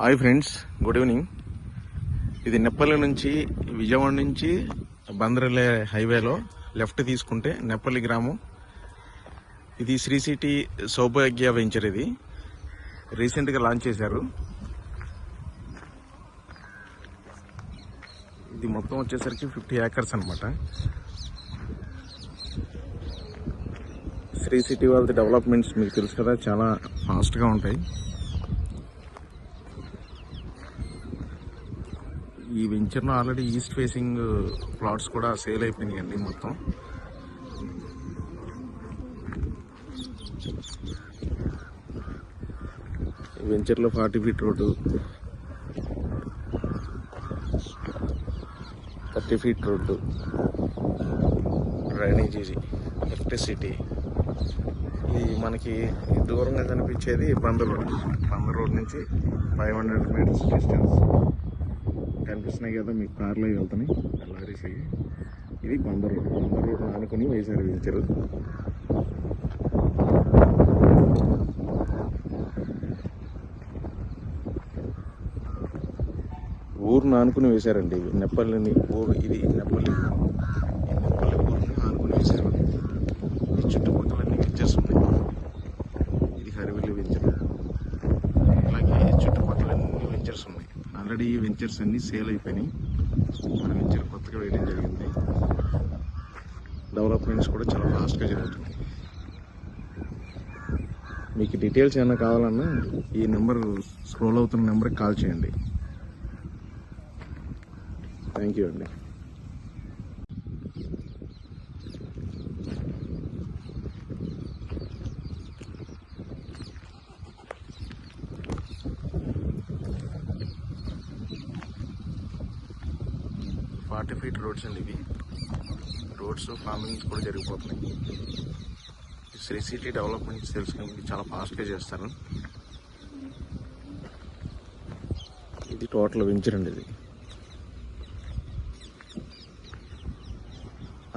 Hi friends, good evening. ఇది నెప్పల్లి నుంచి విజయవాడ నుంచి బందరలే హైవేలో లెఫ్ట్ తీసుకుంటే నెప్పల్లి గ్రామం. ఇది శ్రీ సిటీ సౌభాగ్య వెంచర్. ఇది రీసెంట్గా లాంచ్ చేశారు. ఇది మొత్తం వచ్చేసరికి 50 ఏకర్స్ అనమాట. శ్రీ సిటీ వాళ్ళ డెవలప్మెంట్స్ మీకు తెలుసు కదా, చాలా ఫాస్ట్గా ఉంటాయి. ఈ వెంచర్లో ఆల్రెడీ ఈస్ట్ ఫేసింగ్ ప్లాట్స్ కూడా సేల్ అయిపోయినాయండి మొత్తం. ఈ వెంచర్లో 40 feet road, 30 feet road, drainage, electricity. ఇది మనకి దూరంగా కనిపించేది బందర్ రోడ్ నుంచి 500 మీటర్స్ డిస్టెన్స్ కనిపిస్తున్నాయి కదా మీకు. కార్లో వెళ్తున్నాయి లారీస్. ఇది బందర్ రోడ్ ఆనుకుని వేశారు వెంచరు. ఊరును ఆనుకుని వేశారండి నెప్పల్లిని. ఇది నెప్పల్లి ఊరిని ఆనుకుని వేశారు. ఈ చుట్టుపక్కల అన్ని వెంచర్స్ ఉన్నాయి. ఇది హరివిల్లి వెంచర్. అలాగే చుట్టుపక్కల అన్ని వెంచర్స్ ఉన్నాయి. ఆల్రెడీ ఈ వెంచర్స్ అన్ని సేల్ అయిపోయినాయి. మన వెంచర్ కొత్తగా వేయడం జరిగింది. డెవలప్మెంట్స్ కూడా చాలా ఫాస్ట్గా జరుగుతున్నాయి. మీకు డీటెయిల్స్ ఏమైనా కావాలన్నా ఈ నెంబర్, స్క్రోల్ అవుతున్న నెంబర్కి కాల్ చేయండి. థ్యాంక్ యూ అండి. ఫార్టీ ఫీట్ రోడ్స్ అండి ఇవి. రోడ్స్, ఫార్మింగ్స్ కూడా జరిగిపోతున్నాయి. శ్రీ సిటీ డెవలప్మెంట్స్ తెలుసుకుని చాలా ఫాస్ట్గా చేస్తారు. ఇది టోటల్ వెంచర్ అండి. ఇది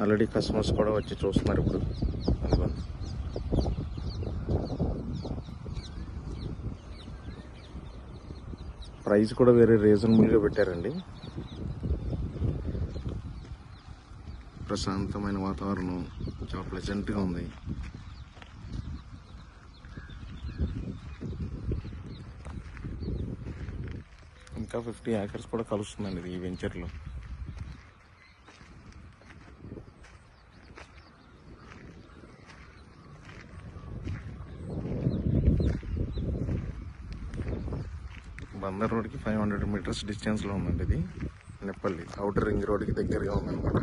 ఆల్రెడీ కస్టమర్స్ కూడా వచ్చి చూస్తున్నారు ఇప్పుడు. ప్రైస్ కూడా వేరే రీజనబుల్గా పెట్టారండి. ప్రశాంతమైన వాతావరణం, చాలా ప్లెజెంట్గా ఉంది. ఇంకా 50 ఏకర్స్ కూడా కలుస్తుందండి ఈ వెంచర్లో. బందర్ రోడ్కి 500 మీటర్స్ డిస్టెన్స్లో ఉందండి ఇది. నెప్పల్లి అవుటర్ రింగ్ రోడ్కి దగ్గరగా ఉందన్నమాట.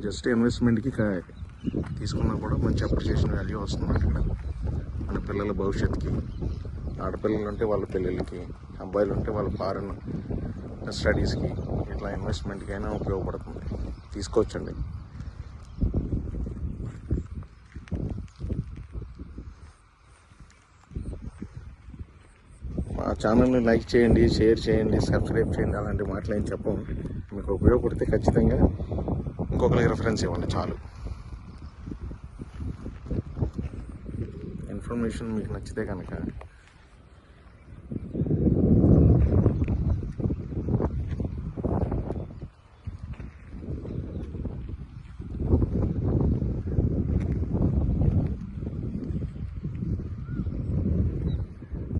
జస్ట్ ఇన్వెస్ట్మెంట్కి తీసుకున్నా కూడా మంచి అప్రిషియేషన్ వాల్యూ వస్తుంది ఇక్కడ. మన పిల్లల భవిష్యత్తుకి, ఆడపిల్లలు ఉంటే వాళ్ళ పిల్లలకి, అబ్బాయిలు ఉంటే వాళ్ళ ఫారెన్ స్టడీస్కి, ఇట్లా ఇన్వెస్ట్మెంట్కి అయినా ఉపయోగపడుతుంది. తీసుకోవచ్చండి. మా ఛానల్ని లైక్ చేయండి, షేర్ చేయండి, సబ్స్క్రైబ్ చేయండి. అలాంటి మాటలు ఏం చెప్పము. మీకు ఉపయోగపడితే ఖచ్చితంగా ఇంకొకరికి రిఫరెన్స్ ఇవ్వండి చాలు. ఇన్ఫర్మేషన్ మీకు నచ్చితే కనుక